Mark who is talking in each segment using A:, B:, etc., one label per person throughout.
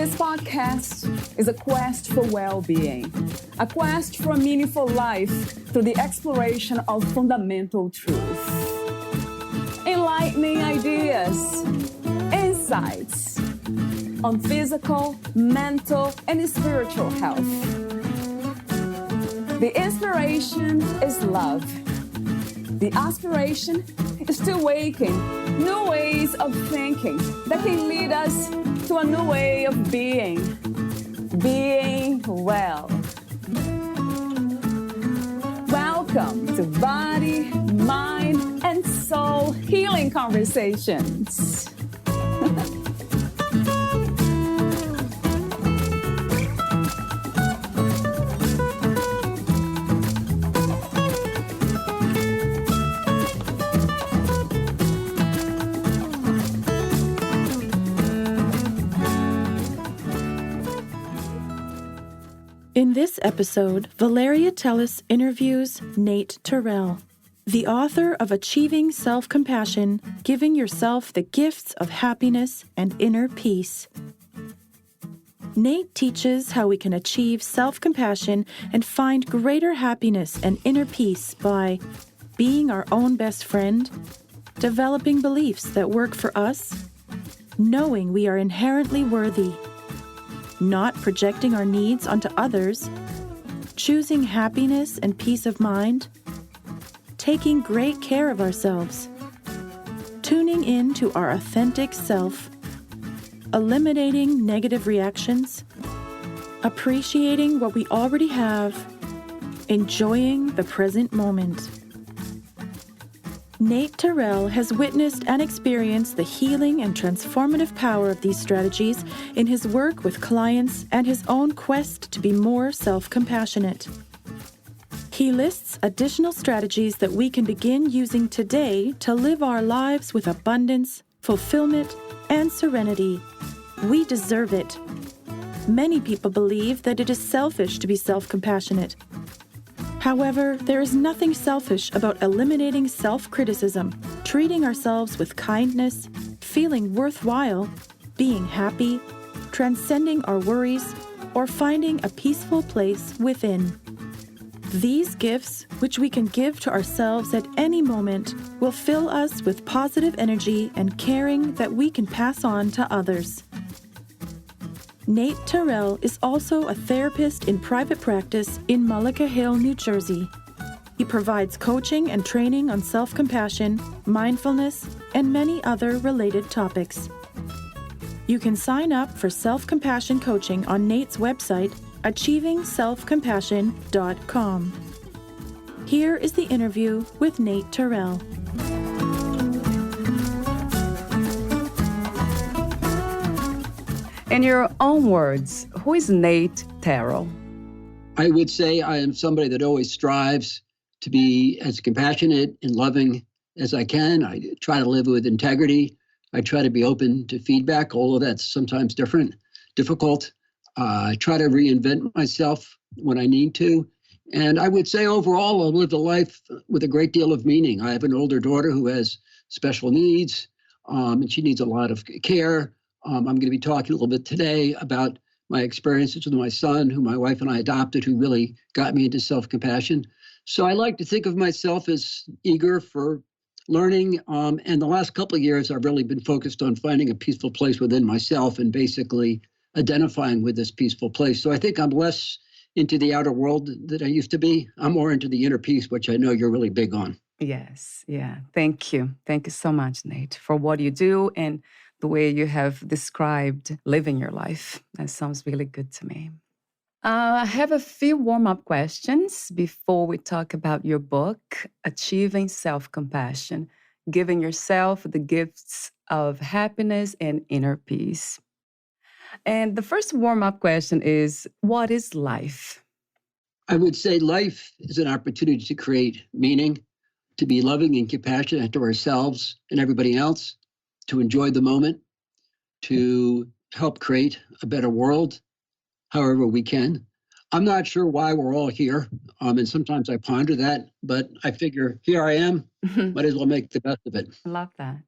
A: This podcast is a quest for well-being, a quest for a meaningful life through the exploration of fundamental truth. Enlightening ideas, insights on physical, mental, and spiritual health. The inspiration is love. The aspiration is to awaken new ways of thinking that can lead us to a new way of being well. Welcome to Body, Mind, and Soul Healing Conversations.
B: In this episode, Valeria Teles interviews Nate Terrell, the author of Achieving Self-Compassion, Giving Yourself the Gifts of Happiness and Inner Peace. Nate teaches how we can achieve self-compassion and find greater happiness and inner peace by being our own best friend, developing beliefs that work for us, knowing we are inherently worthy, not projecting our needs onto others, choosing happiness and peace of mind, taking great care of ourselves, tuning in to our authentic self, eliminating negative reactions, appreciating what we already have, enjoying the present moment. Nate Terrell has witnessed and experienced the healing and transformative power of these strategies in his work with clients and his own quest to be more self-compassionate. He lists additional strategies that we can begin using today to live our lives with abundance, fulfillment, and serenity. We deserve it. Many people believe that it is selfish to be self-compassionate. However, there is nothing selfish about eliminating self-criticism, treating ourselves with kindness, feeling worthwhile, being happy, transcending our worries, or finding a peaceful place within. These gifts, which we can give to ourselves at any moment, will fill us with positive energy and caring that we can pass on to others. Nate Terrell is also a therapist in private practice in Mullica Hill, New Jersey. He provides coaching and training on self-compassion, mindfulness, and many other related topics. You can sign up for self-compassion coaching on Nate's website, achievingselfcompassion.com. Here is the interview with Nate Terrell.
A: In your own words, who is Nate Terrell?
C: I would say I am somebody that always strives to be as compassionate and loving as I can. I try to live with integrity. I try to be open to feedback, although that's sometimes difficult. I try to reinvent myself when I need to. And I would say overall, I lived a life with a great deal of meaning. I have an older daughter who has special needs, and she needs a lot of care. I'm going to be talking a little bit today about my experiences with my son, who my wife and I adopted, who really got me into self-compassion. So I like to think of myself as eager for learning. And the last couple of years, I've really been focused on finding a peaceful place within myself and basically identifying with this peaceful place. So I think I'm less into the outer world that I used to be. I'm more into the inner peace, which I know you're really big on.
A: Yes, yeah. Thank you. Thank you so much, Nate, for what you do and the way you have described living your life. That sounds really good to me. I have a few warm-up questions before we talk about your book, Achieving Self-Compassion, Giving Yourself the Gifts of Happiness and Inner Peace. And the first warm-up question is, what is life?
C: I would say life is an opportunity to create meaning, to be loving and compassionate to ourselves and everybody else, to enjoy the moment, to help create a better world, however we can. I'm not sure why we're all here, and sometimes I ponder that, but I figure here I am, might as well make the best of it.
A: I love that.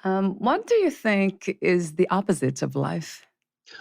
A: What do you think is the opposite of life?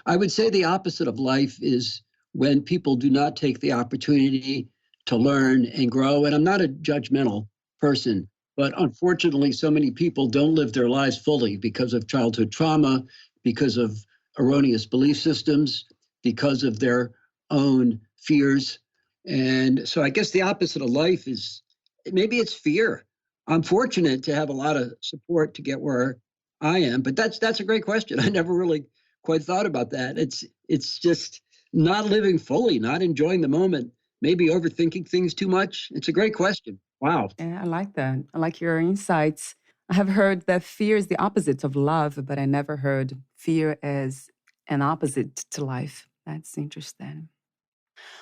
C: I would say the opposite of life is when people do not take the opportunity to learn and grow. And I'm not a judgmental person, but unfortunately, so many people don't live their lives fully because of childhood trauma, because of erroneous belief systems, because of their own fears. And so I guess the opposite of life is maybe it's fear. I'm fortunate to have a lot of support to get where I am, but that's a great question. I never really quite thought about that. It's just not living fully, not enjoying the moment, maybe overthinking things too much. It's a great question. Wow.
A: Yeah, I like that. I like your insights. I have heard that fear is the opposite of love, but I never heard fear as an opposite to life. That's interesting.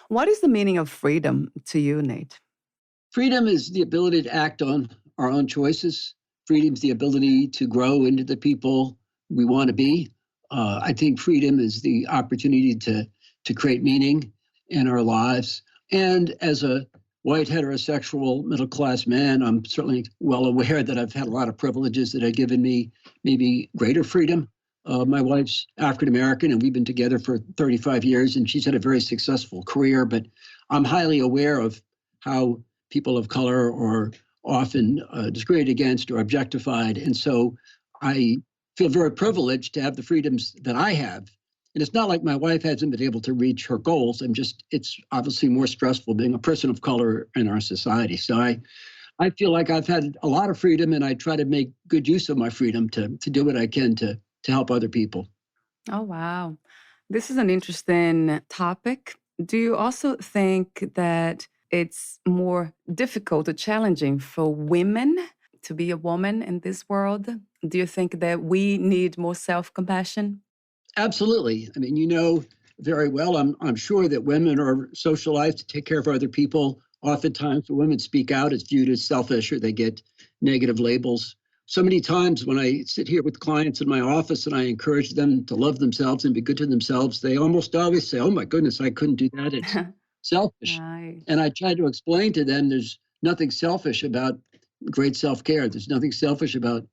A: What is the meaning of freedom to you, Nate?
C: Freedom is the ability to act on our own choices. Freedom is the ability to grow into the people we want to be. I think freedom is the opportunity to create meaning in our lives. And as a white heterosexual middle class man, I'm certainly well aware that I've had a lot of privileges that have given me maybe greater freedom. My wife's African American, and we've been together for 35 years, and she's had a very successful career. But I'm highly aware of how people of color are often discriminated against or objectified. And so I feel very privileged to have the freedoms that I have. And it's not like my wife hasn't been able to reach her goals. It's obviously more stressful being a person of color in our society. So I feel like I've had a lot of freedom, and I try to make good use of my freedom to do what I can to help other people.
A: Oh, wow. This is an interesting topic. Do you also think that it's more difficult or challenging for women to be a woman in this world? Do you think that we need more self-compassion?
C: Absolutely. I mean, you know very well, I'm sure that women are socialized to take care of other people. Oftentimes, when women speak out, it's viewed as selfish or they get negative labels. So many times when I sit here with clients in my office and I encourage them to love themselves and be good to themselves, they almost always say, "Oh my goodness, I couldn't do that. It's selfish."
A: Right.
C: And I try to explain to them there's nothing selfish about great self-care. There's nothing selfish about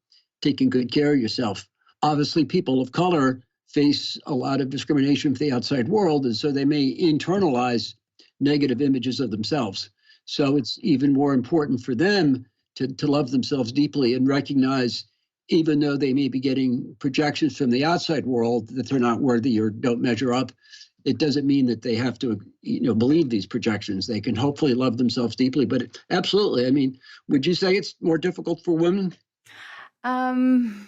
C: taking good care of yourself. Obviously, people of color face a lot of discrimination from the outside world, and so they may internalize negative images of themselves. So it's even more important for them to love themselves deeply and recognize, even though they may be getting projections from the outside world that they're not worthy or don't measure up, it doesn't mean that they have to, believe these projections. They can hopefully love themselves deeply. But absolutely, I mean, would you say it's more difficult for women?
A: Um,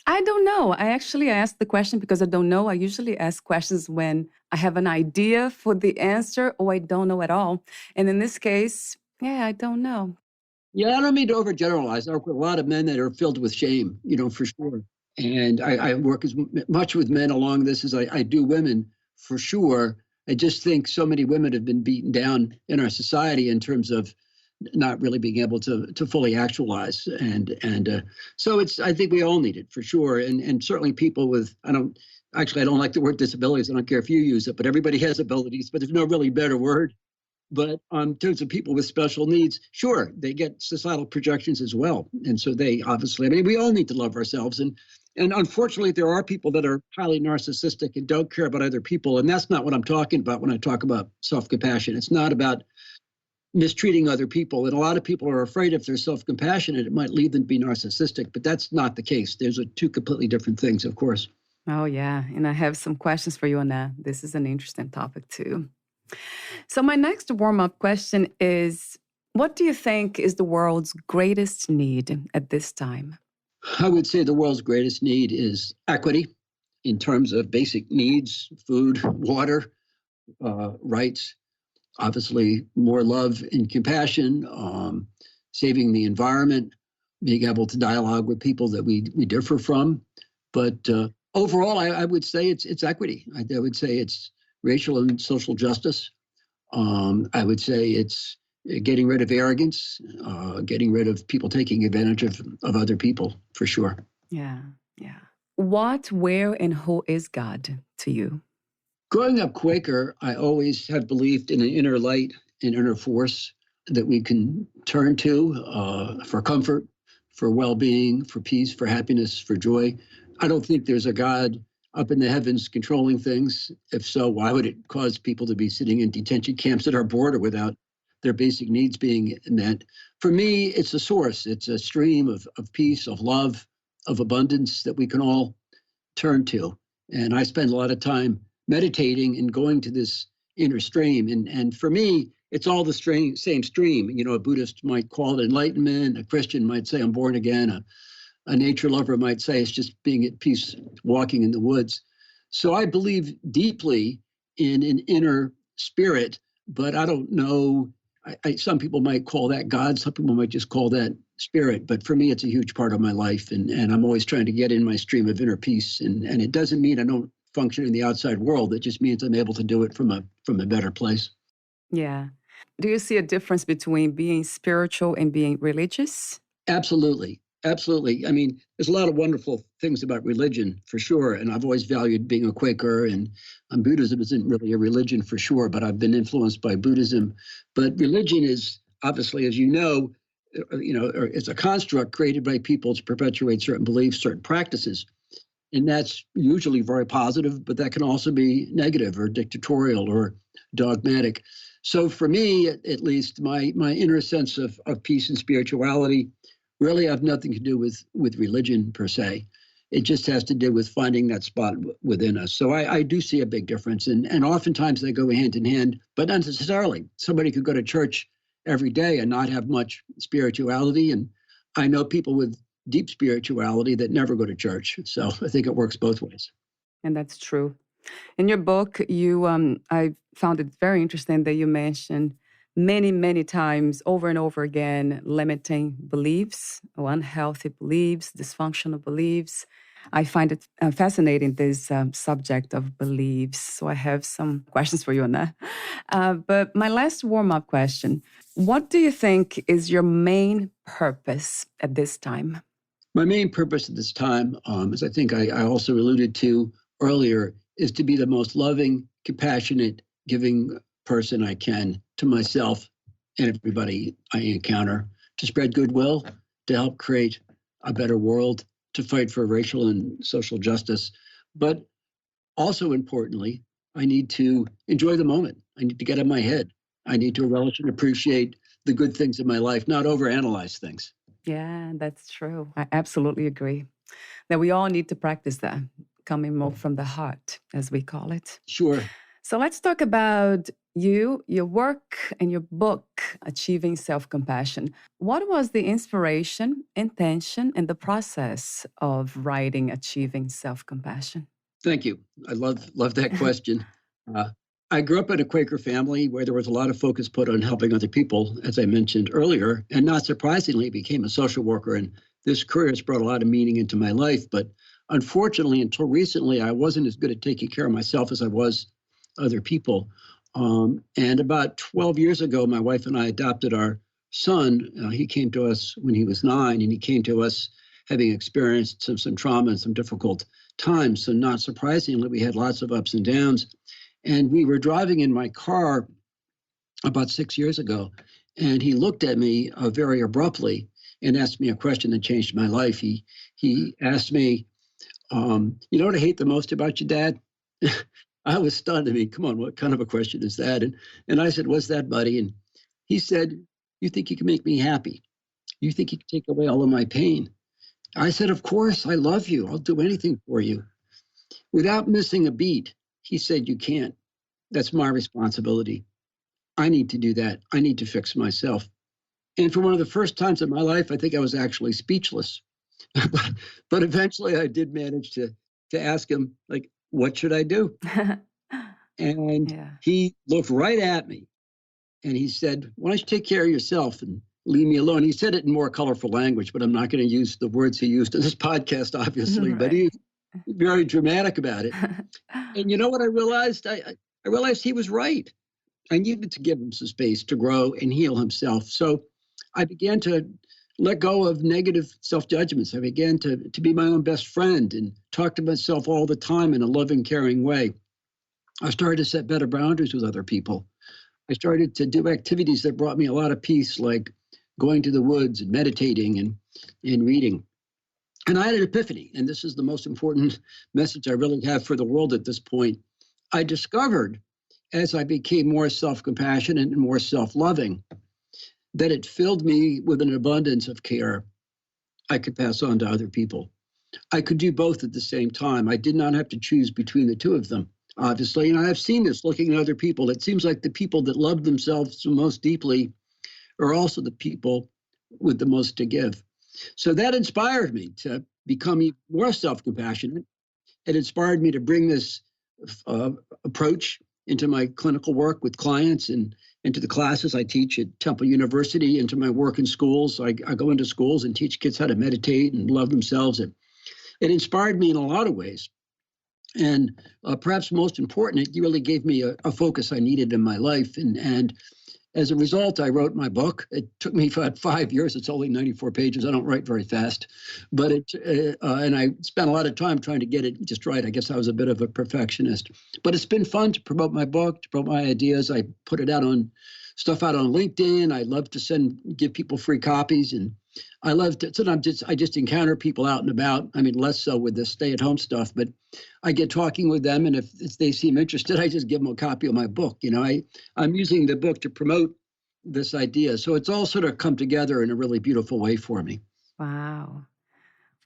A: I don't know. I actually asked the question because I don't know. I usually ask questions when I have an idea for the answer or I don't know at all. And in this case, yeah, I don't know.
C: Yeah, I don't mean to overgeneralize. I work with a lot of men that are filled with shame, for sure. And I work as much with men along this as I do women, for sure. I just think so many women have been beaten down in our society in terms of not really being able to fully actualize. And so I think we all need it for sure. And certainly people with, I don't like the word disabilities. I don't care if you use it, but everybody has abilities, but there's no really better word. But in terms of people with special needs, sure, they get societal projections as well. And so they obviously, I mean, we all need to love ourselves. And unfortunately, there are people that are highly narcissistic and don't care about other people. And that's not what I'm talking about when I talk about self-compassion. It's not about mistreating other people. And a lot of people are afraid if they're self-compassionate, it might lead them to be narcissistic. But that's not the case. There's two completely different things, of course.
A: Oh, yeah. And I have some questions for you on that. This is an interesting topic, too. So, my next warm up question is, what do you think is the world's greatest need at this time?
C: I would say the world's greatest need is equity in terms of basic needs, food, water, rights, obviously more love and compassion, saving the environment, being able to dialogue with people that we differ from. But overall, I would say it's equity. I would say it's racial and social justice. I would say it's getting rid of arrogance, getting rid of people taking advantage of other people, for sure.
A: Yeah, yeah. What, where, and who is God to you?
C: Growing up Quaker, I always have believed in an inner light, an inner force that we can turn to for comfort, for well-being, for peace, for happiness, for joy. I don't think there's a God up in the heavens controlling things? If so, why would it cause people to be sitting in detention camps at our border without their basic needs being met? For me, it's a source. It's a stream of peace, of love, of abundance that we can all turn to. And I spend a lot of time meditating and going to this inner stream. And for me, it's all the same stream. You know, a Buddhist might call it enlightenment. A Christian might say, I'm born again. A nature lover might say it's just being at peace, walking in the woods. So I believe deeply in an inner spirit, but I don't know. Some people might call that God. Some people might just call that spirit. But for me, it's a huge part of my life. And I'm always trying to get in my stream of inner peace. And it doesn't mean I don't function in the outside world. It just means I'm able to do it from a better place.
A: Yeah. Do you see a difference between being spiritual and being religious?
C: Absolutely. Absolutely. I mean, there's a lot of wonderful things about religion, for sure. And I've always valued being a Quaker, and Buddhism isn't really a religion for sure, but I've been influenced by Buddhism. But religion is obviously, as you know, it's a construct created by people to perpetuate certain beliefs, certain practices. And that's usually very positive, but that can also be negative or dictatorial or dogmatic. So for me, at least, my inner sense of peace and spirituality really have nothing to do with religion per se. It just has to do with finding that spot within us. So I do see a big difference. And oftentimes they go hand in hand, but not necessarily. Somebody could go to church every day and not have much spirituality. And I know people with deep spirituality that never go to church. So I think it works both ways.
A: And that's true. In your book, I found it very interesting that you mentioned many, many times over and over again, limiting beliefs, or unhealthy beliefs, dysfunctional beliefs. I find it fascinating, this subject of beliefs. So I have some questions for you on that. But my last warm-up question, what do you think is your main purpose at this time?
C: My main purpose at this time, as I think I also alluded to earlier, is to be the most loving, compassionate, giving person I can to myself and everybody I encounter, to spread goodwill, to help create a better world, to fight for racial and social justice. But also importantly, I need to enjoy the moment. I need to get in my head. I need to relish and appreciate the good things in my life, not overanalyze things.
A: Yeah, that's true. I absolutely agree that we all need to practice that, coming more from the heart, as we call it.
C: Sure.
A: So let's talk about you, your work, and your book, Achieving Self-Compassion. What was the inspiration, intention, and the process of writing Achieving Self-Compassion?
C: Thank you. I love that question. I grew up in a Quaker family where there was a lot of focus put on helping other people, as I mentioned earlier, and not surprisingly, became a social worker. And this career has brought a lot of meaning into my life. But unfortunately, until recently, I wasn't as good at taking care of myself as I was other people. And about 12 years ago, my wife and I adopted our son. He came to us when he was 9, and he came to us having experienced some trauma and some difficult times. So not surprisingly, we had lots of ups and downs. And we were driving in my car about 6 years ago, and he looked at me very abruptly and asked me a question that changed my life. He asked me, you know what I hate the most about you, Dad? I was stunned. I mean, come on, what kind of a question is that? And I said, what's that, buddy? And he said, you think you can make me happy? You think you can take away all of my pain? I said, of course, I love you. I'll do anything for you. Without missing a beat, he said, you can't. That's my responsibility. I need to do that. I need to fix myself. And for one of the first times in my life, I think I was actually speechless. But eventually I did manage to ask him, like, what should I do? And he looked right at me and he said, why don't you take care of yourself and leave me alone? He said it in more colorful language, but I'm not going to use the words he used in this podcast, obviously, right. But he was very dramatic about it. And you know what I realized? I realized he was right. I needed to give him some space to grow and heal himself. So I began to let go of negative self-judgments. I began to be my own best friend and talk to myself all the time in a loving, caring way. I started to set better boundaries with other people. I started to do activities that brought me a lot of peace, like going to the woods and meditating and reading. And I had an epiphany, and this is the most important message I really have for the world at this point. I discovered as I became more self-compassionate and more self-loving that it filled me with an abundance of care I could pass on to other people. I could do both at the same time. I did not have to choose between the two of them, obviously. And I've seen this looking at other people. It seems like the people that love themselves the most deeply are also the people with the most to give. So that inspired me to become even more self-compassionate. It inspired me to bring this approach into my clinical work with clients and into the classes I teach at Temple University, into my work in schools. I go into schools and teach kids how to meditate and love themselves. And it inspired me in a lot of ways. And perhaps most important, it really gave me a focus I needed in my life. And as a result, I wrote my book. It took me about 5 years. It's only 94 pages. I don't write very fast, but and I spent a lot of time trying to get it just right. I guess I was a bit of a perfectionist, but it's been fun to promote my book, to promote my ideas. I put it out on LinkedIn. I love to give people free copies, and I love to. Sometimes I just encounter people out and about. I mean, less so with the stay-at-home stuff, but I get talking with them, and if they seem interested, I just give them a copy of my book. I'm using the book to promote this idea, so it's all sort of come together in a really beautiful way for me.
A: Wow.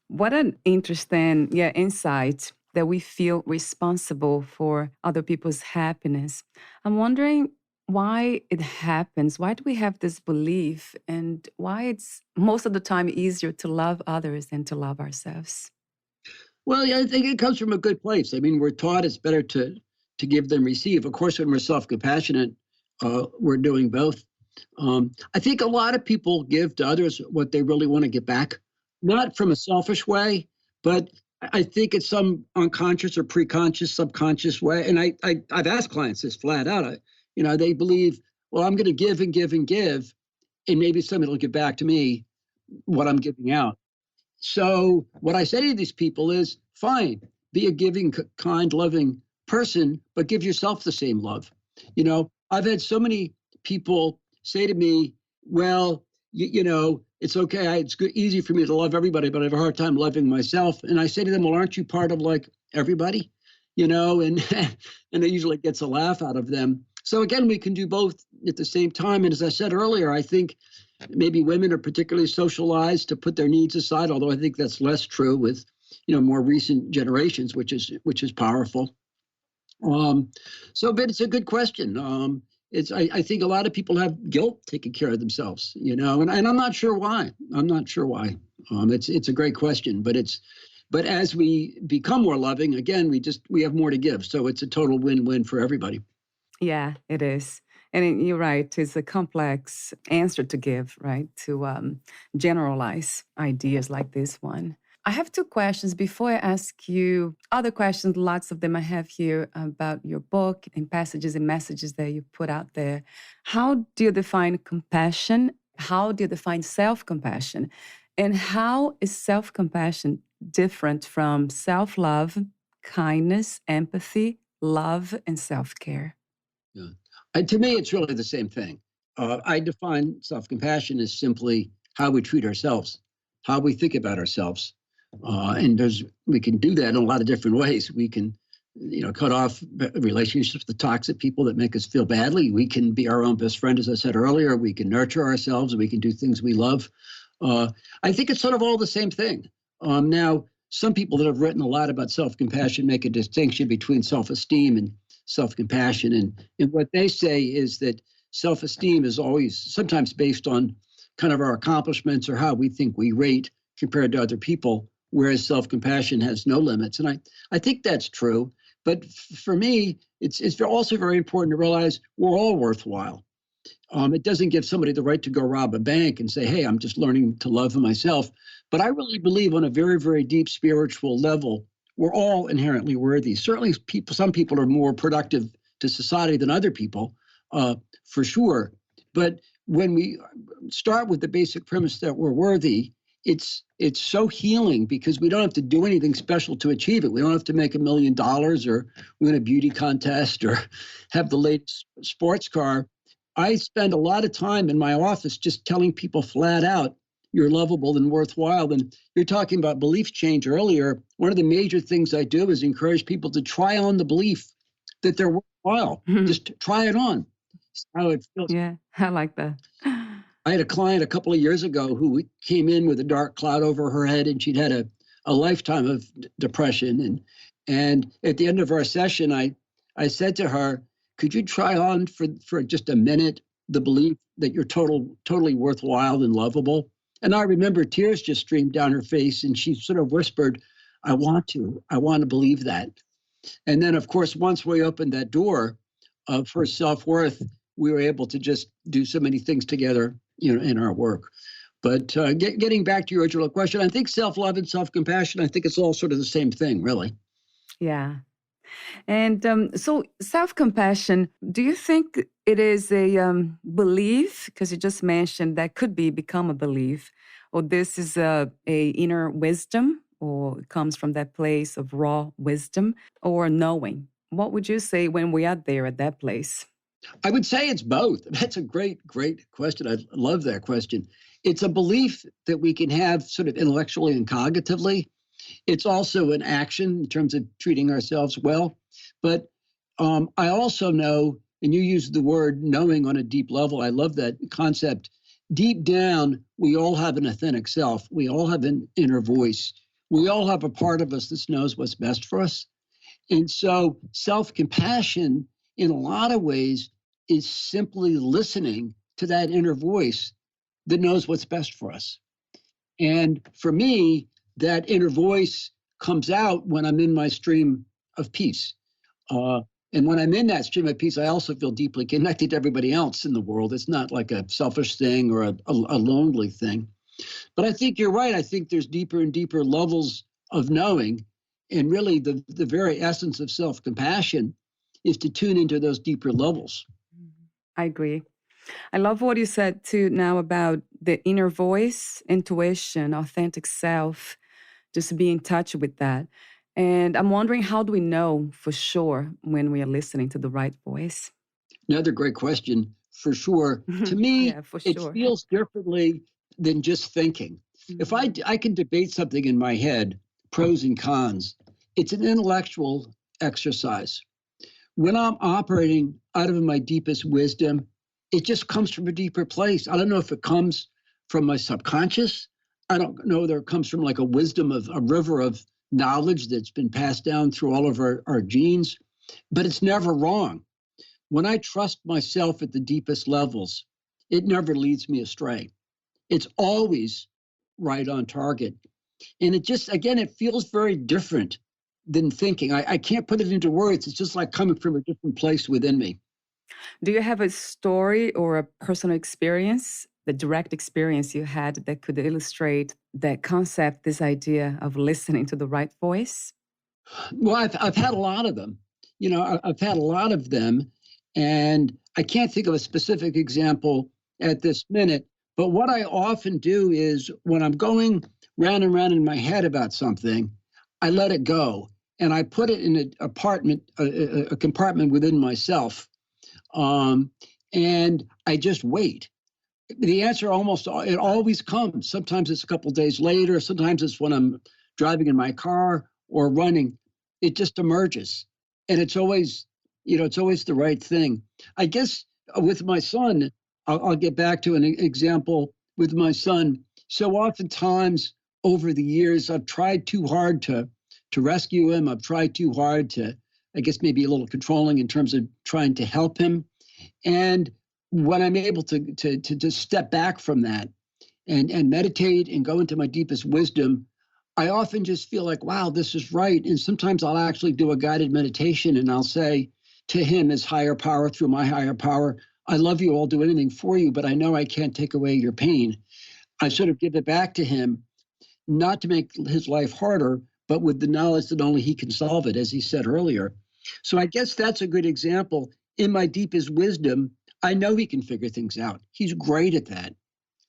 A: What an interesting, insight that we feel responsible for other people's happiness. I'm wondering why it happens. Why do we have this belief, and why it's most of the time easier to love others than to love ourselves?
C: Well, yeah, I think it comes from a good place. I mean, we're taught it's better to give than receive. Of course, when we're self-compassionate, we're doing both. I think a lot of people give to others what they really want to get back, not from a selfish way, but I think it's some unconscious or preconscious, subconscious way. And I've asked clients this flat out. They believe, well, I'm going to give and give and give, and maybe somebody will give back to me what I'm giving out. So what I say to these people is, fine, be a giving, kind, loving person, but give yourself the same love. I've had so many people say to me, well, it's okay. It's easy for me to love everybody, but I have a hard time loving myself. And I say to them, well, aren't you part of like everybody? And and it usually gets a laugh out of them. So again, we can do both at the same time. And as I said earlier, I think maybe women are particularly socialized to put their needs aside, although I think that's less true with, more recent generations, which is powerful. But it's a good question. I think a lot of people have guilt taking care of themselves, and I'm not sure why. It's a great question, but as we become more loving, again, we have more to give. So it's a total win-win for everybody.
A: Yeah, it is. And you're right, it's a complex answer to give, right? To generalize ideas like this one. I have two questions before I ask you other questions. Lots of them I have here about your book and passages and messages that you put out there. How do you define compassion? How do you define self-compassion? And how is self-compassion different from self-love, kindness, empathy, love, and self-care?
C: Yeah. To me, it's really the same thing. I define self-compassion as simply how we treat ourselves, how we think about ourselves. And we can do that in a lot of different ways. We can, cut off relationships with toxic people that make us feel badly. We can be our own best friend, as I said earlier. We can nurture ourselves. We can do things we love. I think it's sort of all the same thing. Now, some people that have written a lot about self-compassion make a distinction between self-esteem and self-compassion. And what they say is that self-esteem is always sometimes based on kind of our accomplishments or how we think we rate compared to other people, whereas self-compassion has no limits. And I think that's true. But for me, it's also very important to realize we're all worthwhile. It doesn't give somebody the right to go rob a bank and say, hey, I'm just learning to love myself. But I really believe on a very, very deep spiritual level, we're all inherently worthy. Certainly some people are more productive to society than other people, for sure. But when we start with the basic premise that we're worthy, it's so healing because we don't have to do anything special to achieve it. We don't have to make $1 million or win a beauty contest or have the latest sports car. I spend a lot of time in my office just telling people flat out, you're lovable and worthwhile. And you're talking about belief change earlier. One of the major things I do is encourage people to try on the belief that they're worthwhile. Just try it on. See how it feels.
A: Yeah, I like that.
C: I had a client a couple of years ago who came in with a dark cloud over her head, and she'd had a lifetime of depression. And at the end of our session, I said to her, could you try on for just a minute the belief that you're totally worthwhile and lovable? And I remember tears just streamed down her face, and she sort of whispered, I want to believe that. And then, of course, once we opened that door of her self-worth, we were able to just do so many things together, in our work. But getting back to your original question, I think self-love and self-compassion, I think it's all sort of the same thing, really.
A: Yeah. And so self-compassion, do you think it is a belief? Because you just mentioned that could become a belief, or this is a inner wisdom, or it comes from that place of raw wisdom, or knowing? What would you say when we are there at that place?
C: I would say it's both. That's a great, great question. I love that question. It's a belief that we can have sort of intellectually and cognitively. It's also an action in terms of treating ourselves well. But I also know, and you use the word knowing on a deep level. I love that concept. Deep down, we all have an authentic self. We all have an inner voice. We all have a part of us that knows what's best for us. And so self-compassion, in a lot of ways, is simply listening to that inner voice that knows what's best for us. And for me, that inner voice comes out when I'm in my stream of peace. And when I'm in that stream of peace, I also feel deeply connected to everybody else in the world. It's not like a selfish thing or a lonely thing. But I think you're right. I think there's deeper and deeper levels of knowing. And really, the very essence of self-compassion is to tune into those deeper levels.
A: I agree. I love what you said too now about the inner voice, intuition, authentic self, just be in touch with that. And I'm wondering, how do we know for sure when we are listening to the right voice?
C: Another great question, for sure. To me,
A: Yeah, for
C: it
A: sure.
C: feels differently than just thinking. If I can debate something in my head, pros and cons, it's an intellectual exercise. When I'm operating out of my deepest wisdom, it just comes from a deeper place. I don't know if it comes from my subconscious. I don't know whether it comes from like a wisdom of a river of knowledge that's been passed down through all of our genes, but it's never wrong. When I trust myself at the deepest levels, it never leads me astray. It's always right on target. And it just, again, it feels very different than thinking. I can't put it into words. It's just like coming from a different place within me.
A: Do you have a story or a personal experience, the direct experience you had that could illustrate that concept, this idea of listening to the right voice?
C: Well, I've had a lot of them. I've had a lot of them, and I can't think of a specific example at this minute. But what I often do is when I'm going round and round in my head about something, I let it go. And I put it in a compartment within myself. And I just wait. The answer it always comes. Sometimes it's a couple of days later. Sometimes it's when I'm driving in my car or running. It just emerges. And it's always the right thing. I guess with my son, I'll get back to an example with my son. So oftentimes over the years, I've tried too hard to rescue him. I've tried too hard to, I guess, maybe a little controlling in terms of trying to help him. And when I'm able to step back from that and meditate and go into my deepest wisdom, I often just feel like, wow, this is right. And sometimes I'll actually do a guided meditation and I'll say to him as higher power through my higher power, I love you, I'll do anything for you, but I know I can't take away your pain. I sort of give it back to him, not to make his life harder, but with the knowledge that only he can solve it, as he said earlier. So I guess that's a good example. In my deepest wisdom, I know he can figure things out. He's great at that.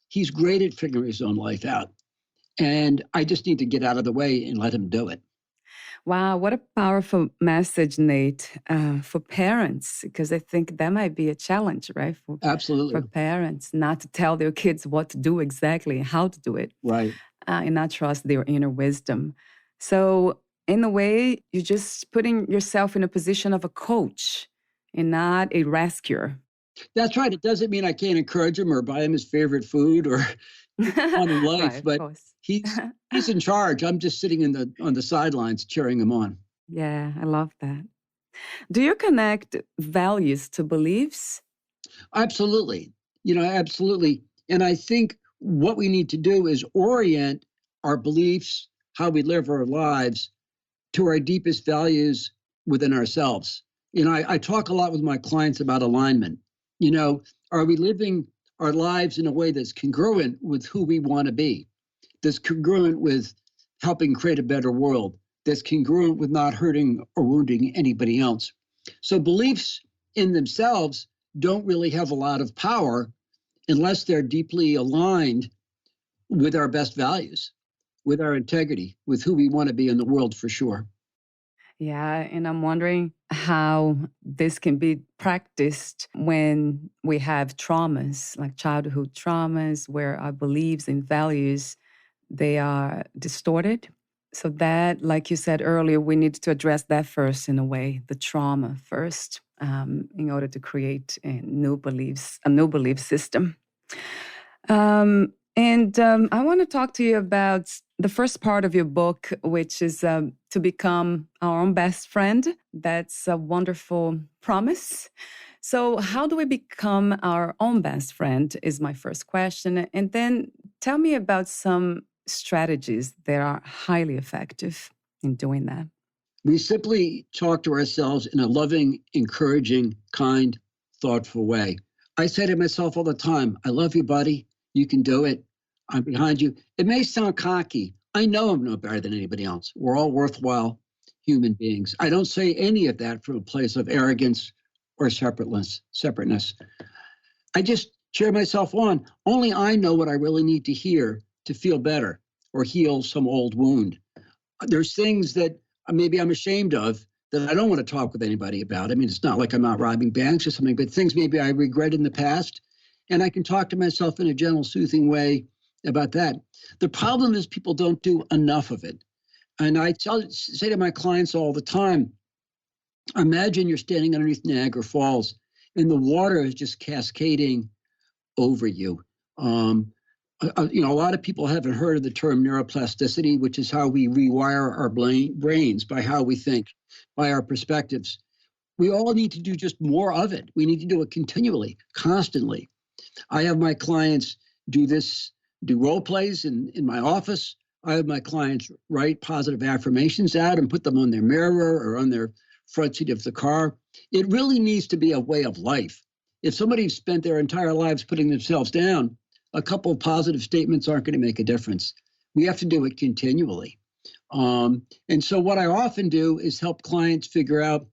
C: He's great at figuring his own life out. And I just need to get out of the way and let him do it.
A: Wow, what a powerful message, Nate, for parents, because I think that might be a challenge, right? For
C: Absolutely.
A: parents not to tell their kids what to do exactly, how to do it,
C: Right.
A: and not trust their inner wisdom. So, in a way, you're just putting yourself in a position of a coach and not a rescuer.
C: That's right. It doesn't mean I can't encourage him or buy him his favorite food or on in
A: Right,
C: life,
A: of
C: but
A: course.
C: he's in charge. I'm just sitting on the sidelines cheering him on.
A: Yeah, I love that. Do you connect values to beliefs?
C: Absolutely. Absolutely. And I think what we need to do is orient our beliefs, how we live our lives to our deepest values within ourselves. I talk a lot with my clients about alignment. You know, are we living our lives in a way that's congruent with who we want to be, that's congruent with helping create a better world, that's congruent with not hurting or wounding anybody else? So beliefs in themselves don't really have a lot of power unless they're deeply aligned with our best values, with our integrity, with who we want to be in the world for sure.
A: Yeah, and I'm wondering how this can be practiced when we have traumas, like childhood traumas, where our beliefs and values they are distorted. So that, like you said earlier, we need to address that first in a way, the trauma first, in order to create a new belief system. And I want to talk to you about the first part of your book, which is to become our own best friend. That's a wonderful promise. So, how do we become our own best friend? Is my first question. And then tell me about some strategies that are highly effective in doing that.
C: We simply talk to ourselves in a loving, encouraging, kind, thoughtful way. I say to myself all the time, I love you, buddy. You can do it. I'm behind you. It may sound cocky. I know I'm no better than anybody else. We're all worthwhile human beings. I don't say any of that from a place of arrogance or separateness. I just cheer myself on. Only I know what I really need to hear to feel better or heal some old wound. There's things that maybe I'm ashamed of that I don't want to talk with anybody about. I mean, it's not like I'm out robbing banks or something, but things maybe I regret in the past. And I can talk to myself in a gentle, soothing way about that. The problem is people don't do enough of it. And say to my clients all the time, imagine you're standing underneath Niagara Falls and the water is just cascading over you. A lot of people haven't heard of the term neuroplasticity, which is how we rewire our brains by how we think, by our perspectives. We all need to do just more of it. We need to do it continually, constantly. I have my clients do role plays in my office. I have my clients write positive affirmations out and put them on their mirror or on their front seat of the car. It really needs to be a way of life. If somebody's spent their entire lives putting themselves down, a couple of positive statements aren't going to make a difference. We have to do it continually. And so what I often do is help clients figure out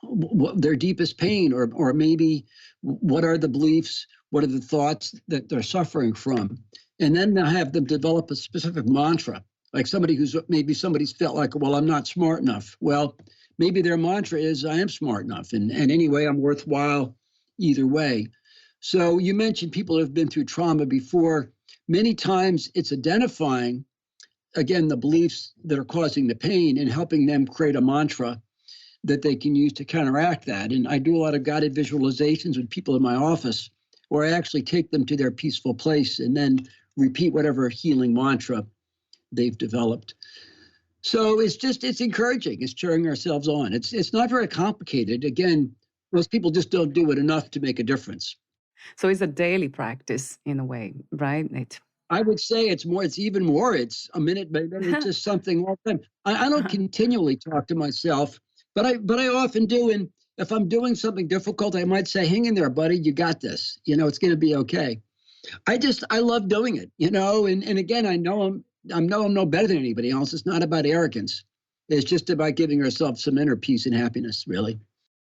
C: what their deepest pain, or maybe what are the beliefs, what are the thoughts that they're suffering from. And then I have them develop a specific mantra, like somebody's felt like, well, I'm not smart enough. Well, maybe their mantra is, I am smart enough. And anyway, I'm worthwhile either way. So you mentioned people have been through trauma before. Many times it's identifying, again, the beliefs that are causing the pain and helping them create a mantra that they can use to counteract that. And I do a lot of guided visualizations with people in my office where I actually take them to their peaceful place and then repeat whatever healing mantra they've developed. So it's encouraging. It's cheering ourselves on. It's not very complicated. Again, most people just don't do it enough to make a difference.
A: So it's a daily practice in a way, right, Nate?
C: I would say it's even more. It's a minute, but it's just something all the time. I don't continually talk to myself, but I often do. And if I'm doing something difficult, I might say, hang in there, buddy, you got this. It's going to be okay. I love doing it, and again, I know I'm no better than anybody else. It's not about arrogance. It's just about giving ourselves some inner peace and happiness, really.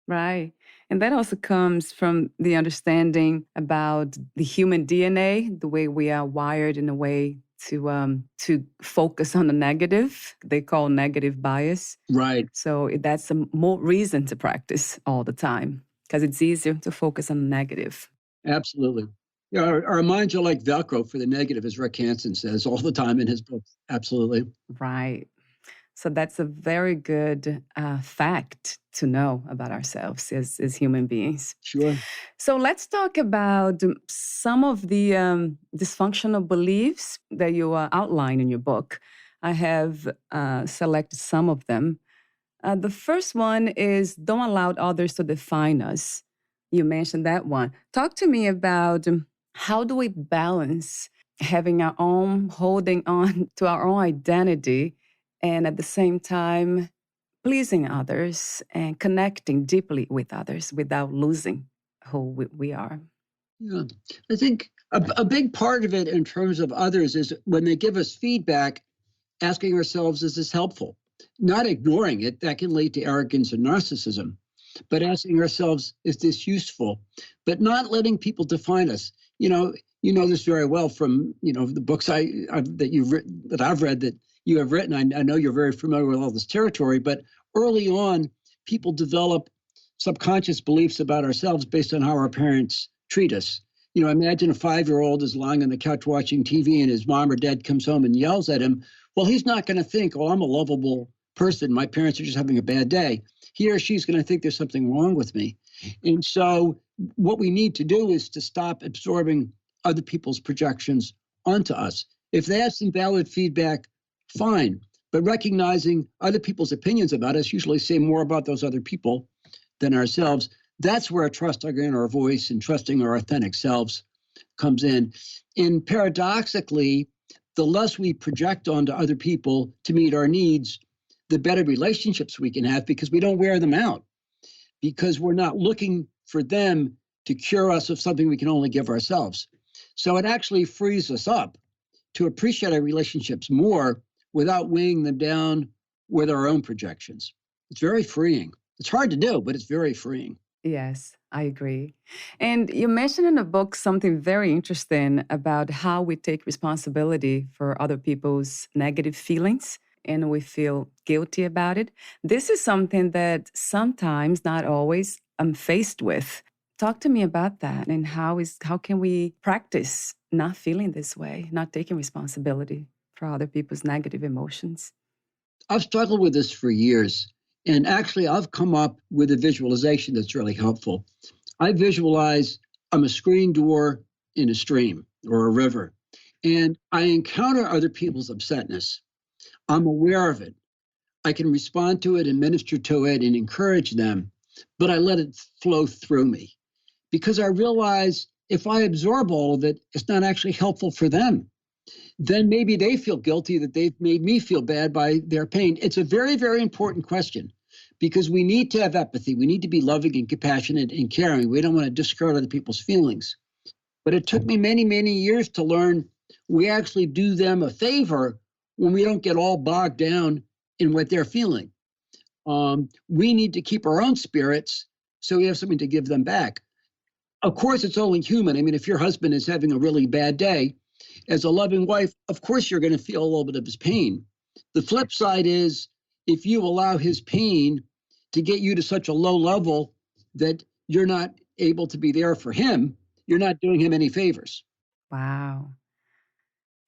A: Right. And that also comes from the understanding about the human DNA, the way we are wired in a way to focus on the negative. They call negative bias.
C: Right.
A: So that's a more reason to practice all the time because it's easier to focus on the negative.
C: Absolutely. Yeah, our minds are like Velcro for the negative, as Rick Hansen says all the time in his books. Absolutely.
A: Right. So that's a very good fact to know about ourselves as human beings.
C: Sure.
A: So let's talk about some of the dysfunctional beliefs that you outline in your book. I have selected some of them. The first one is don't allow others to define us. You mentioned that one. Talk to me about how do we balance having our own, holding on to our own identity, and at the same time, pleasing others and connecting deeply with others without losing who we are.
C: Yeah. I think a big part of it in terms of others is when they give us feedback, asking ourselves, is this helpful? Not ignoring it, that can lead to arrogance and narcissism, but asking ourselves, is this useful? But not letting people define us. You know this very well from the books that I've read that you have written. I know you're very familiar with all this territory, but early on, people develop subconscious beliefs about ourselves based on how our parents treat us. Imagine a 5-year-old is lying on the couch watching TV and his mom or dad comes home and yells at him. Well, he's not going to think, oh, I'm a lovable person. My parents are just having a bad day. He or she's going to think there's something wrong with me. And so what we need to do is to stop absorbing other people's projections onto us. If they have some valid feedback, fine. But recognizing other people's opinions about us usually say more about those other people than ourselves. That's where trusting in our voice and trusting our authentic selves comes in. And paradoxically, the less we project onto other people to meet our needs, the better relationships we can have because we don't wear them out, because we're not looking for them to cure us of something we can only give ourselves. So it actually frees us up to appreciate our relationships more without weighing them down with our own projections. It's very freeing. It's hard to do, but it's very freeing.
A: Yes, I agree. And you mentioned in the book something very interesting about how we take responsibility for other people's negative feelings and we feel guilty about it. This is something that sometimes, not always, I'm faced with. Talk to me about that and how can we practice not feeling this way, not taking responsibility for other people's negative emotions?
C: I've struggled with this for years. And actually, I've come up with a visualization that's really helpful. I visualize I'm a screen door in a stream or a river, and I encounter other people's upsetness. I'm aware of it. I can respond to it and minister to it and encourage them, but I let it flow through me because I realize if I absorb all of it, it's not actually helpful for them. Then maybe they feel guilty that they've made me feel bad by their pain. It's a very, very important question because we need to have empathy. We need to be loving and compassionate and caring. We don't want to discard other people's feelings. But it took me many, many years to learn we actually do them a favor when we don't get all bogged down in what they're feeling. We need to keep our own spirits so we have something to give them back. Of course, it's only human. I mean, if your husband is having a really bad day, as a loving wife, of course, you're going to feel a little bit of his pain. The flip side is if you allow his pain to get you to such a low level that you're not able to be there for him, you're not doing him any favors.
A: Wow.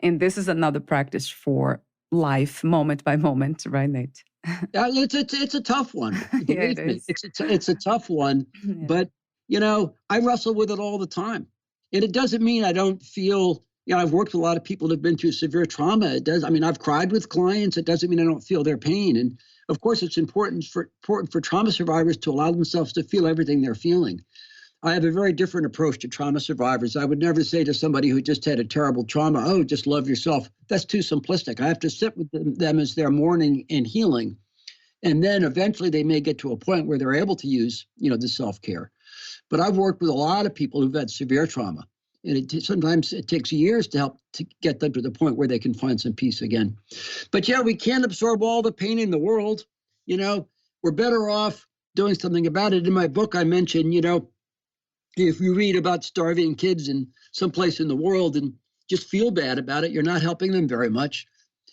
A: And this is another practice for life, moment by moment, right, Nate?
C: It's a tough one.
A: Yeah, it is.
C: It's a tough one,
A: Yeah.
C: but I wrestle with it all the time. And it doesn't mean I don't feel, I've worked with a lot of people that have been through severe trauma. I've cried with clients. It doesn't mean I don't feel their pain. And of course, it's important for trauma survivors to allow themselves to feel everything they're feeling. I have a very different approach to trauma survivors. I would never say to somebody who just had a terrible trauma, oh, just love yourself. That's too simplistic. I have to sit with them as they're mourning and healing. And then eventually they may get to a point where they're able to use, the self-care. But I've worked with a lot of people who've had severe trauma. And sometimes it takes years to help to get them to the point where they can find some peace again. But we can't absorb all the pain in the world. We're better off doing something about it. In my book, I mentioned, if you read about starving kids in some place in the world and just feel bad about it, you're not helping them very much.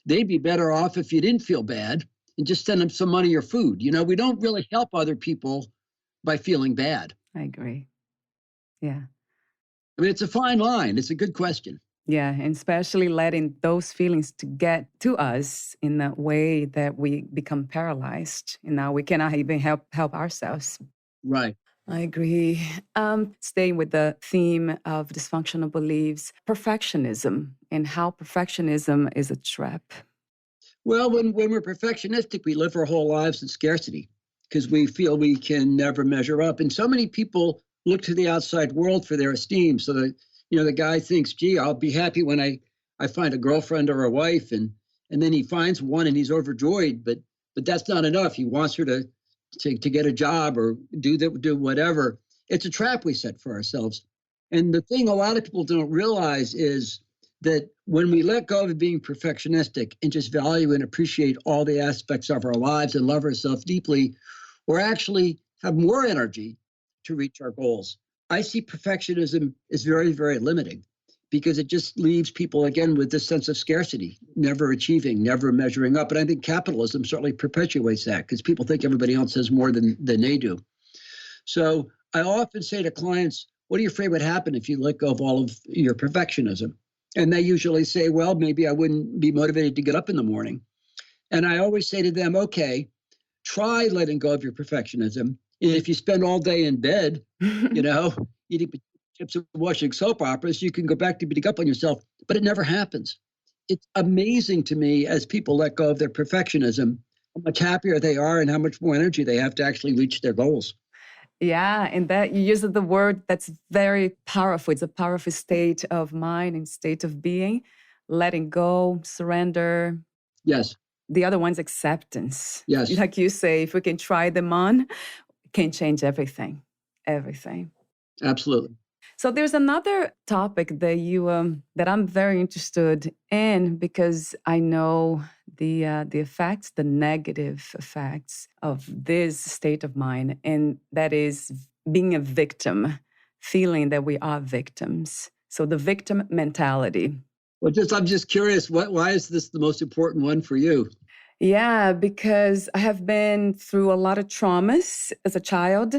C: They'd be better off if you didn't feel bad and just send them some money or food. You know, we don't really help other people by feeling bad.
A: I agree. Yeah.
C: I mean, it's a fine line. It's a good question.
A: Yeah, and especially letting those feelings to get to us in a way that we become paralyzed, and now we cannot even help ourselves.
C: Right.
A: I agree. Staying with the theme of dysfunctional beliefs, perfectionism, and how perfectionism is a trap.
C: Well, when we're perfectionistic, we live our whole lives in scarcity because we feel we can never measure up. And so many people look to the outside world for their esteem. So that, the guy thinks, gee, I'll be happy when I find a girlfriend or a wife. And then he finds one and he's overjoyed, but that's not enough. He wants her to get a job or do whatever. It's a trap we set for ourselves. And the thing a lot of people don't realize is that when we let go of being perfectionistic and just value and appreciate all the aspects of our lives and love ourselves deeply, we're actually have more energy to reach our goals. I see perfectionism as very, very limiting because it just leaves people, again, with this sense of scarcity, never achieving, never measuring up. And I think capitalism certainly perpetuates that because people think everybody else has more than they do. So I often say to clients, what are you afraid would happen if you let go of all of your perfectionism? And they usually say, well, maybe I wouldn't be motivated to get up in the morning. And I always say to them, okay, try letting go of your perfectionism. And if you spend all day in bed, eating chips and watching soap operas, you can go back to beating up on yourself, but it never happens. It's amazing to me as people let go of their perfectionism, how much happier they are and how much more energy they have to actually reach their goals.
A: Yeah, and that you use the word that's very powerful. It's a powerful state of mind and state of being, letting go, surrender.
C: Yes.
A: The other one's acceptance.
C: Yes.
A: Like you say, if we can try them on, it can change everything. Everything.
C: Absolutely.
A: So there's another topic that that I'm very interested in because I know the effects, the negative effects of this state of mind, and that is being a victim, feeling that we are victims. So the victim mentality.
C: Well, I'm just curious, why is this the most important one for you?
A: Yeah, because I have been through a lot of traumas as a child.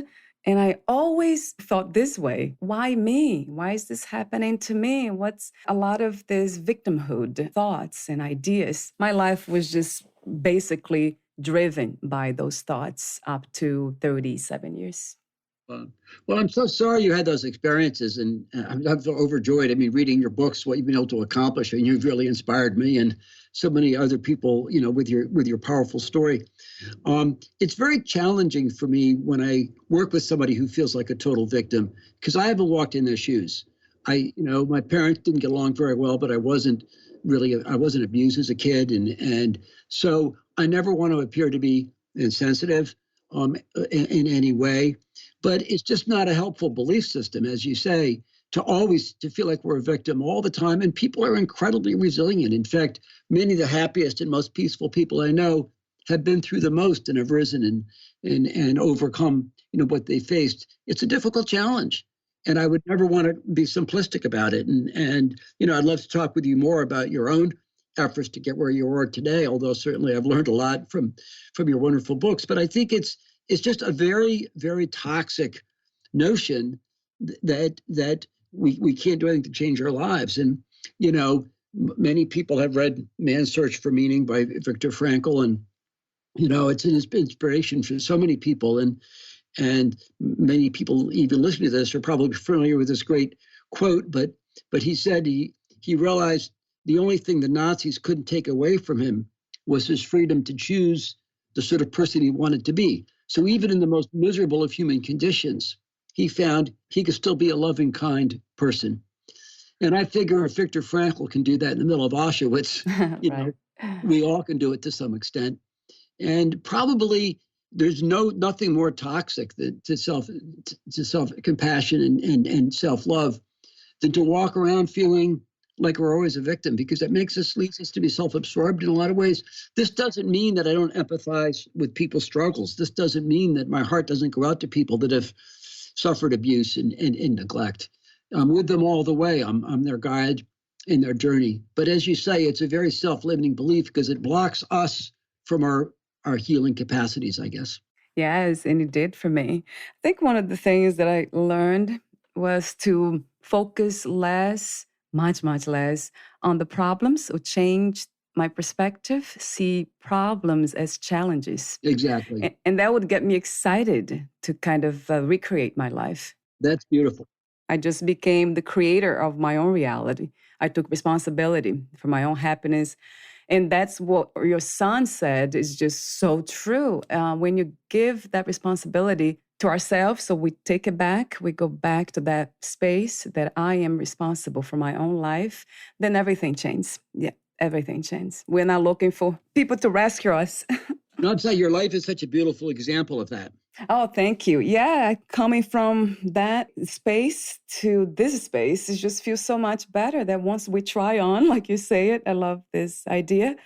A: And I always thought this way. Why me? Why is this happening to me? What's a lot of this victimhood thoughts and ideas? My life was just basically driven by those thoughts up to 37 years.
C: Well, I'm so sorry you had those experiences, and I'm overjoyed. I mean, reading your books, what you've been able to accomplish, and you've really inspired me and so many other people, with your powerful story. It's very challenging for me when I work with somebody who feels like a total victim because I haven't walked in their shoes. My parents didn't get along very well, but I wasn't abused as a kid, and so I never want to appear to be insensitive in any way. But it's just not a helpful belief system, as you say, to feel like we're a victim all the time. And people are incredibly resilient. In fact, many of the happiest and most peaceful people I know have been through the most and have risen and overcome, what they faced. It's a difficult challenge. And I would never want to be simplistic about it. And I'd love to talk with you more about your own efforts to get where you are today, although certainly I've learned a lot from your wonderful books. But I think it's just a very, very toxic notion that we can't do anything to change our lives. And, many people have read Man's Search for Meaning by Viktor Frankl. And, it's an inspiration for so many people. And many people even listening to this are probably familiar with this great quote. But he said he realized the only thing the Nazis couldn't take away from him was his freedom to choose the sort of person he wanted to be. So even in the most miserable of human conditions, he found he could still be a loving, kind person. And I figure if Viktor Frankl can do that in the middle of Auschwitz,
A: Right.
C: We all can do it to some extent. And probably there's nothing more toxic to self-compassion and self-love than to walk around feeling like we're always a victim, because it leads us to be self-absorbed in a lot of ways. This doesn't mean that I don't empathize with people's struggles. This doesn't mean that my heart doesn't go out to people that have suffered abuse and neglect. I'm with them all the way. I'm their guide. in their journey. But as you say, it's a very self-limiting belief because it blocks us from our healing capacities, I guess.
A: Yes, and it did for me. I think one of the things that I learned was to focus less, much less, on the problems, or change my perspective, see problems as challenges.
C: Exactly.
A: And that would get me excited to kind of recreate my life.
C: That's beautiful.
A: I just became the creator of my own reality. I took responsibility for my own happiness. And that's what your son said is just so true. When you give that responsibility to ourselves, so we take it back, we go back to that space that I am responsible for my own life, then everything changes. Yeah, everything changes. We're not looking for people to rescue us.
C: And I'd say your life is such a beautiful example of that.
A: Oh, thank you. Yeah, coming from that space to this space, it just feels so much better that once we try on, like you say it, I love this idea,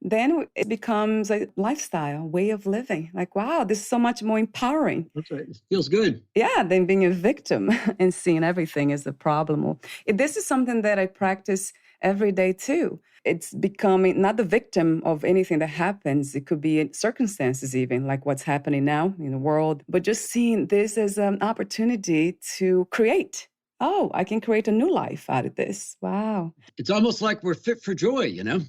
A: then it becomes a lifestyle, way of living. Like, wow, this is so much more empowering.
C: That's right. It feels good.
A: Yeah, than being a victim and seeing everything as a problem. This is something that I practice every day too. It's becoming not the victim of anything that happens. It could be circumstances even, like what's happening now in the world, but just seeing this as an opportunity to create. Oh, I can create a new life out of this. Wow.
C: It's almost like we're fit for joy, you know?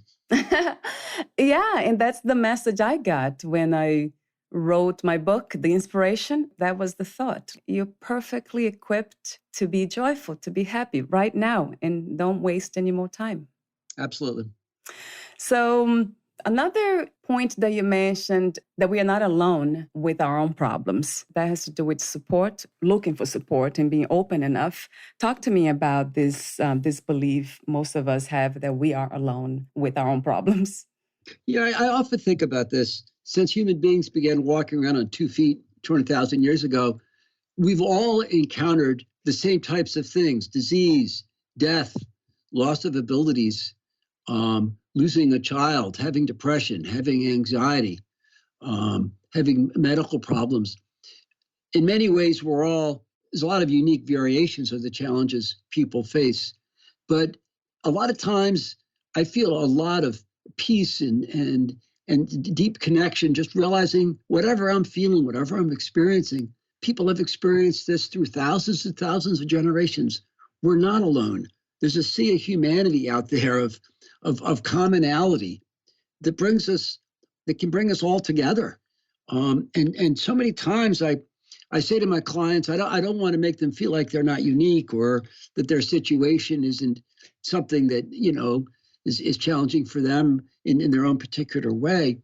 A: Yeah, and that's the message I got when I wrote my book, The Inspiration. That was the thought. You're perfectly equipped to be joyful, to be happy right now, and don't waste any more time.
C: Absolutely.
A: So another point that you mentioned, that we are not alone with our own problems. That has to do with support, looking for support and being open enough. Talk to me about this belief most of us have that we are alone with our own problems.
C: Yeah, I often think about this. Since human beings began walking around on 2 feet 200,000 years ago, we've all encountered the same types of things: disease, death, loss of abilities, losing a child, having depression, having anxiety, having medical problems. In many ways, there's a lot of unique variations of the challenges people face. But a lot of times I feel a lot of peace and deep connection, just realizing whatever I'm feeling, whatever I'm experiencing, people have experienced this through thousands and thousands of generations. We're not alone. There's a sea of humanity out there of commonality that can bring us all together. And so many times I say to my clients, I don't want to make them feel like they're not unique or that their situation isn't something that, is challenging for them in their own particular way.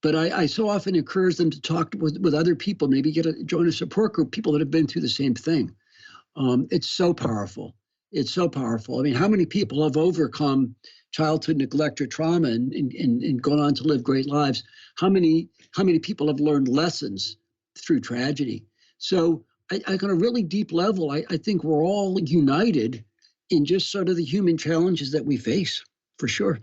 C: But I so often encourage them to talk with other people, maybe join a support group, people that have been through the same thing. It's so powerful. It's so powerful. I mean, how many people have overcome childhood neglect or trauma and gone on to live great lives? How many people have learned lessons through tragedy? So on a really deep level, I think we're all united in just sort of the human challenges that we face, for sure.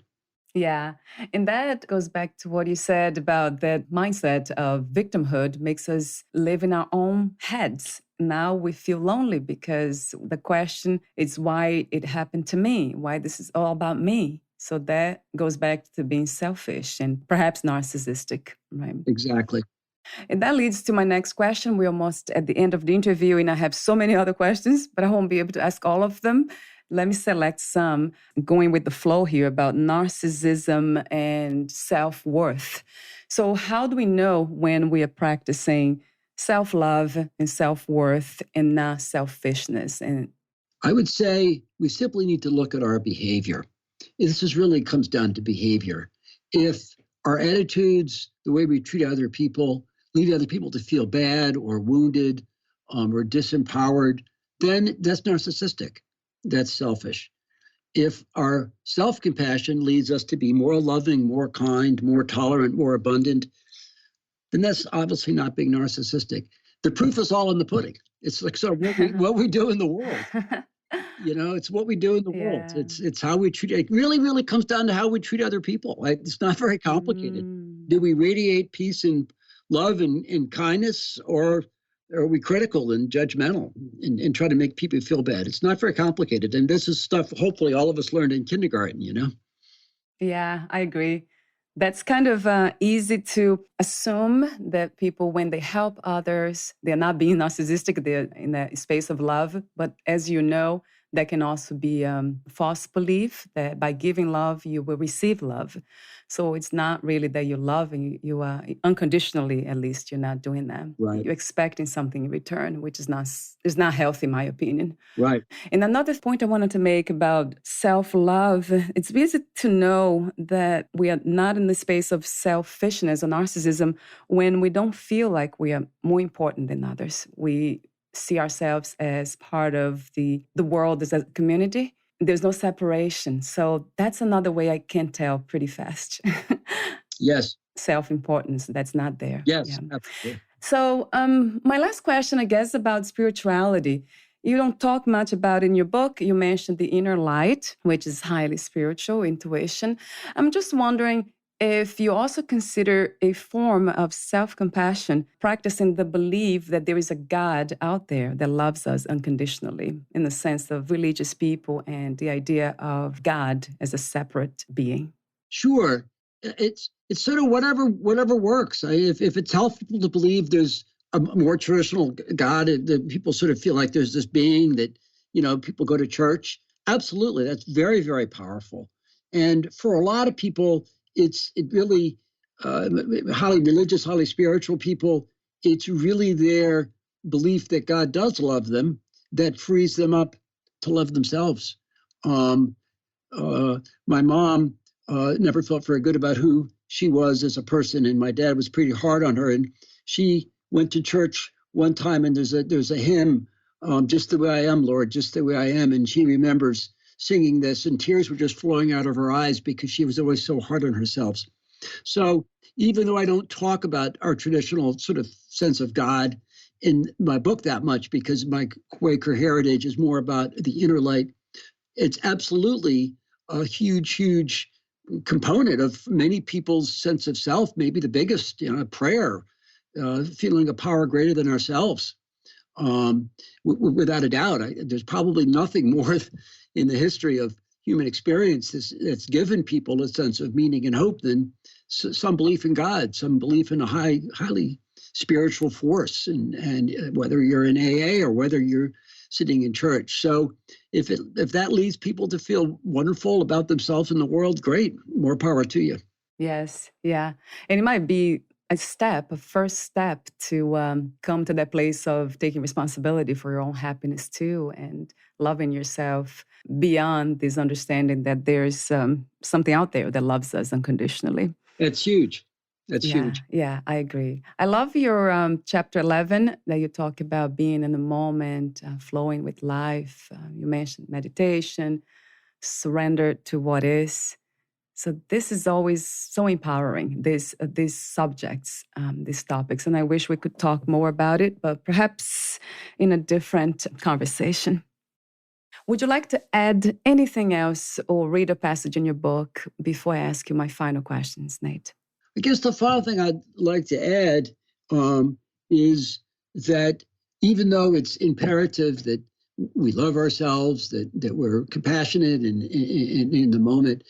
A: Yeah. And that goes back to what you said about that mindset of victimhood makes us live in our own heads. Now we feel lonely because the question is why it happened to me, why this is all about me. So that goes back to being selfish and perhaps narcissistic, right?
C: Exactly.
A: And that leads to my next question. We're almost at the end of the interview, and I have so many other questions, but I won't be able to ask all of them. Let me select some, going with the flow here about narcissism and self-worth. So how do we know when we are practicing self-love and self-worth and not selfishness? And
C: I would say we simply need to look at our behavior. This really comes down to behavior. If our attitudes, the way we treat other people, lead other people to feel bad or wounded or disempowered, then that's narcissistic. That's selfish. If our self-compassion leads us to be more loving, more kind, more tolerant, more abundant, then that's obviously not being narcissistic. The proof is all in the pudding. It's like sort of what we do in the world. It's what we do in the world. It's how we treat it. Really, really comes down to how we treat other people. It's not very complicated. Do we radiate peace and love and kindness, or are we critical and judgmental and try to make people feel bad? It's not very complicated. And this is stuff hopefully all of us learned in kindergarten, you know?
A: Yeah, I agree. That's kind of easy to assume that people, when they help others, they're not being narcissistic, they're in a space of love. But as you know, that can also be false belief that by giving love, you will receive love. So it's not really that you're loving, you are unconditionally, at least, you're not doing that.
C: Right.
A: You're expecting something in return, which is not healthy, in my opinion.
C: Right.
A: And another point I wanted to make about self-love, it's easy to know that we are not in the space of selfishness or narcissism when we don't feel like we are more important than others. We see ourselves as part of the world as a community. There's no separation. So that's another way I can tell pretty fast.
C: Yes.
A: Self-importance, that's not there.
C: Yes.
A: Yeah.
C: Absolutely.
A: So my last question, I guess, about spirituality. You don't talk much about in your book. You mentioned the inner light, which is highly spiritual, intuition. I'm just wondering if you also consider a form of self-compassion, practicing the belief that there is a God out there that loves us unconditionally, in the sense of religious people and the idea of God as a separate being.
C: Sure. It's sort of whatever works. If it's helpful to believe there's a more traditional God, that people sort of feel like there's this being that, people go to church. Absolutely. That's very, very powerful. And for a lot of people, it really, highly religious, highly spiritual people, it's really their belief that God does love them that frees them up to love themselves. My mom never felt very good about who she was as a person, and my dad was pretty hard on her. And she went to church one time, and there's a hymn, "Just the way I am, Lord, just the way I am." And she remembers singing this, and tears were just flowing out of her eyes because she was always so hard on herself. So even though I don't talk about our traditional sort of sense of God in my book that much, because my Quaker heritage is more about the inner light, it's absolutely a huge, huge component of many people's sense of self, maybe the biggest, prayer, feeling a power greater than ourselves. Without a doubt, there's probably nothing more in the history of human experience that's given people a sense of meaning and hope than some belief in God, some belief in a highly spiritual force, and whether you're in AA or whether you're sitting in church. So if that leads people to feel wonderful about themselves in the world, great, more power to you.
A: Yes, yeah. And it might be a first step to come to that place of taking responsibility for your own happiness too, and loving yourself beyond this understanding that there's something out there that loves us unconditionally.
C: That's huge. That's huge.
A: Yeah, I agree. I love your chapter 11 that you talk about being in the moment, flowing with life. You mentioned meditation, surrender to what is. So this is always so empowering, these subjects, these topics. And I wish we could talk more about it, but perhaps in a different conversation. Would you like to add anything else or read a passage in your book before I ask you my final questions, Nate?
C: I guess the final thing I'd like to add is that even though it's imperative that we love ourselves, that we're compassionate and in the moment,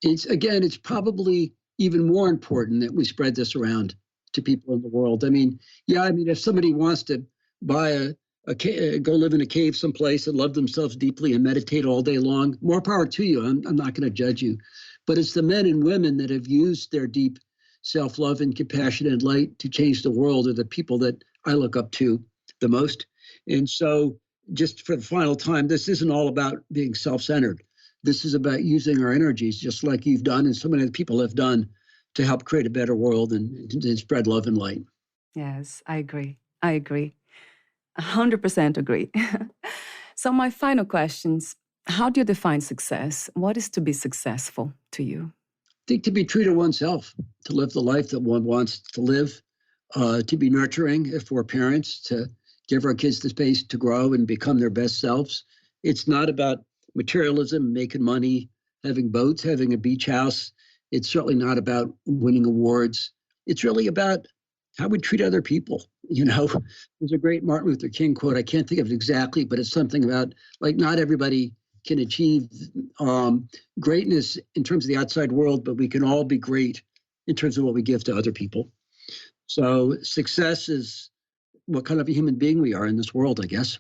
C: it's probably even more important that we spread this around to people in the world. If somebody wants to buy go live in a cave someplace and love themselves deeply and meditate all day long, more power to you. I'm not going to judge you. But it's the men and women that have used their deep self-love and compassion and light to change the world are the people that I look up to the most. And so just for the final time, this isn't all about being self-centered. This is about using our energies, just like you've done and so many other people have done, to help create a better world and spread love and light.
A: Yes, I agree. 100% agree. So my final questions, how do you define success? What is to be successful to you?
C: I think to be true to oneself, to live the life that one wants to live, to be nurturing if we're parents, to give our kids the space to grow and become their best selves. It's not about materialism, making money, having boats, having a beach house. It's certainly not about winning awards. It's really about how we treat other people. There's a great Martin Luther King quote. I can't think of it exactly, but it's something about like not everybody can achieve greatness in terms of the outside world, but we can all be great in terms of what we give to other people. So success is what kind of a human being we are in this world, I guess.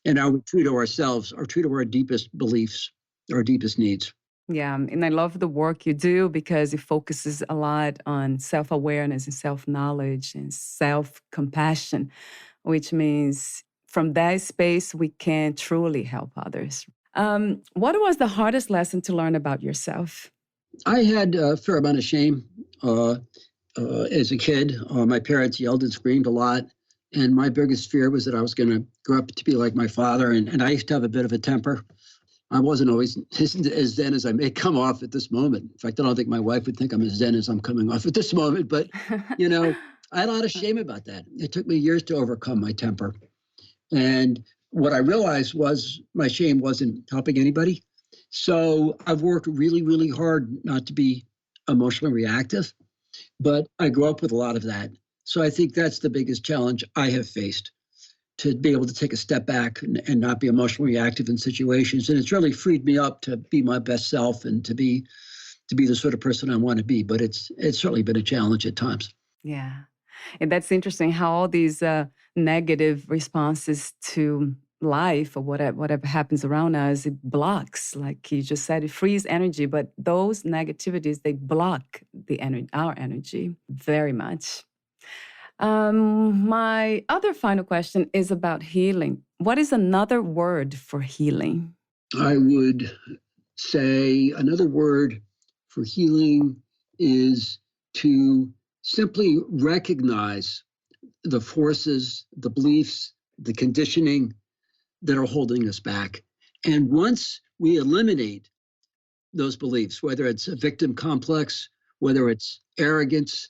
C: And how we treat ourselves or treat our deepest beliefs, our deepest needs.
A: Yeah, and I love the work you do because it focuses a lot on self-awareness and self-knowledge and self-compassion, which means from that space, we can truly help others. What was the hardest lesson to learn about yourself?
C: I had a fair amount of shame as a kid. My parents yelled and screamed a lot. And my biggest fear was that I was going to grow up to be like my father. And I used to have a bit of a temper. I wasn't always as zen as I may come off at this moment. In fact, I don't think my wife would think I'm as zen as I'm coming off at this moment. But, I had a lot of shame about that. It took me years to overcome my temper. And what I realized was my shame wasn't helping anybody. So I've worked really, really hard not to be emotionally reactive. But I grew up with a lot of that. So I think that's the biggest challenge I have faced, to be able to take a step back and not be emotionally reactive in situations. And it's really freed me up to be my best self and to be the sort of person I want to be. But it's certainly been a challenge at times.
A: Yeah. And that's interesting how all these negative responses to life or whatever happens around us, it blocks, like you just said, it frees energy. But those negativities, they block our energy very much. My other final question is about healing. What is another word for healing?
C: I would say another word for healing is to simply recognize the forces, the beliefs, the conditioning that are holding us back. And once we eliminate those beliefs, whether it's a victim complex, whether it's arrogance,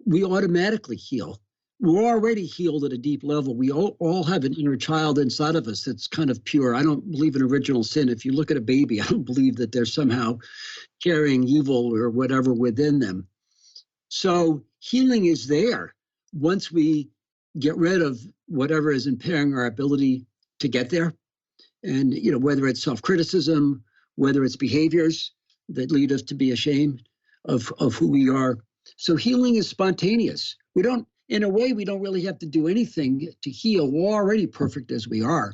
C: we automatically heal. We're already healed at a deep level. We all have an inner child inside of us that's kind of pure. I don't believe in original sin. If you look at a baby, I don't believe that they're somehow carrying evil or whatever within them. So healing is there once we get rid of whatever is impairing our ability to get there. And, whether it's self-criticism, whether it's behaviors that lead us to be ashamed of who we are. So healing is spontaneous. In a way, we don't really have to do anything to heal. We're already perfect as we are.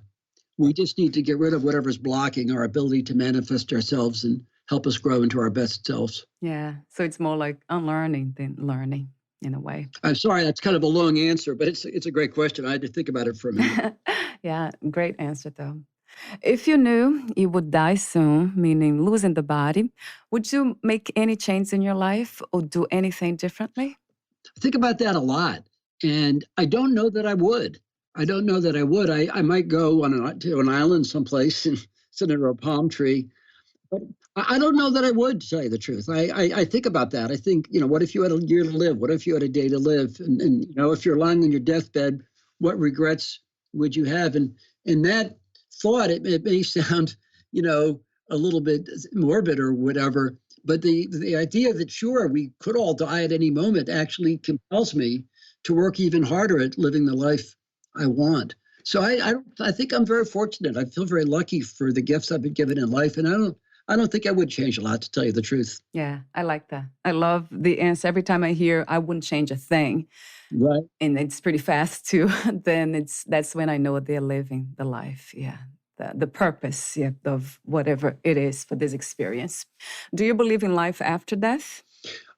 C: We just need to get rid of whatever's blocking our ability to manifest ourselves and help us grow into our best selves.
A: Yeah. So it's more like unlearning than learning in a way.
C: I'm sorry, that's kind of a long answer, but it's a great question. I had to think about it for a minute.
A: Yeah, great answer though. If you knew you would die soon, meaning losing the body, would you make any change in your life or do anything differently?
C: I think about that a lot, and I don't know that I would. I might go to an island someplace and sit under a palm tree, but I don't know that I would, to tell you the truth. I think about that. I think, what if you had a year to live? What if you had a day to live? And if you're lying on your deathbed, what regrets would you have? And that thought, it may sound, a little bit morbid or whatever, but the idea that, sure, we could all die at any moment actually compels me to work even harder at living the life I want. So I think I'm very fortunate. I feel very lucky for the gifts I've been given in life. And I don't think I would change a lot, to tell you the truth.
A: Yeah, I like that. I love the answer. Every time I hear I wouldn't change a thing,
C: right?
A: And it's pretty fast too, then that's when I know they're living the life. Yeah. The purpose of whatever it is for this experience. Do you believe in life after death?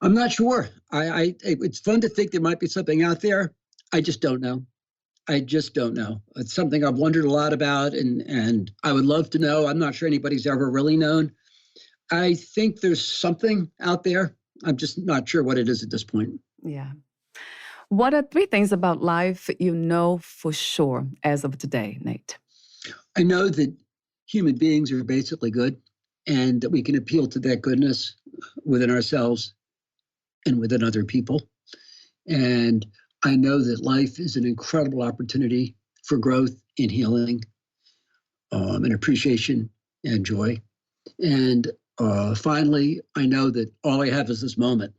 C: I'm not sure. It's fun to think there might be something out there. I just don't know. It's something I've wondered a lot about, and I would love to know. I'm not sure anybody's ever really known. I think there's something out there. I'm just not sure what it is at this point.
A: Yeah. What are 3 things about life you know for sure as of today, Nate?
C: I know that human beings are basically good, and that we can appeal to that goodness within ourselves and within other people. And I know that life is an incredible opportunity for growth and healing, and appreciation and joy. And finally, I know that all I have is this moment.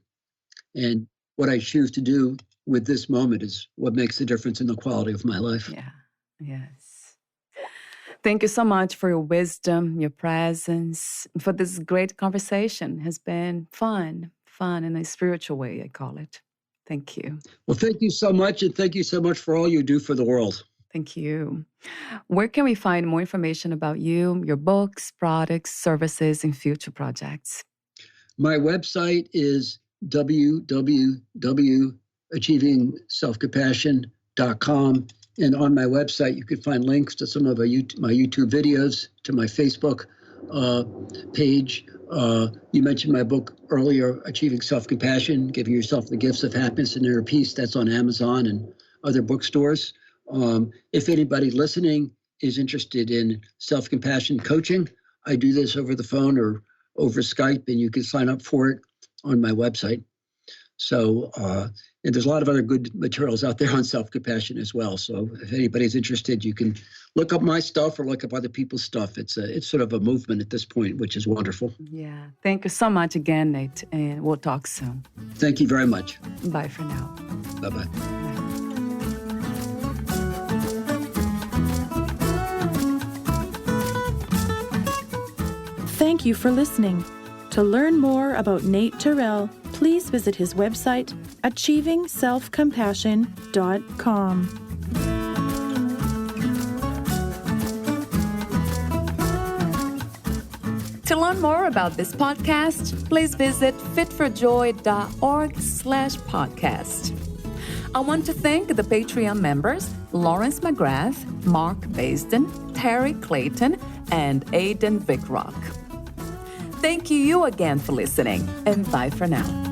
C: And what I choose to do with this moment is what makes the difference in the quality of my life.
A: Yeah. Yes. Thank you so much for your wisdom, your presence, for this great conversation. It has been fun in a spiritual way, I call it. Thank you.
C: Well, thank you so much. And thank you so much for all you do for the world.
A: Thank you. Where can we find more information about you, your books, products, services, and future projects?
C: My website is www.achievingselfcompassion.com. And on my website, you can find links to some of my YouTube videos, to my Facebook page. You mentioned my book earlier, Achieving Self-Compassion, Giving Yourself the Gifts of Happiness and Inner Peace. That's on Amazon and other bookstores. If anybody listening is interested in self-compassion coaching, I do this over the phone or over Skype, and you can sign up for it on my website. So, and there's a lot of other good materials out there on self-compassion as well. So if anybody's interested, you can look up my stuff or look up other people's stuff. It's sort of a movement at this point, which is wonderful.
A: Yeah. Thank you so much again, Nate, and we'll talk soon.
C: Thank you very much.
A: Bye for now.
C: Bye-bye.
B: Thank you for listening. To learn more about Nate Terrell, please visit his website, achievingselfcompassion.com.
A: To learn more about this podcast, please visit fitforjoy.org/podcast. I want to thank the Patreon members, Lawrence McGrath, Mark Basden, Terry Clayton, and Aidan Vickrock. Thank you again for listening, and bye for now.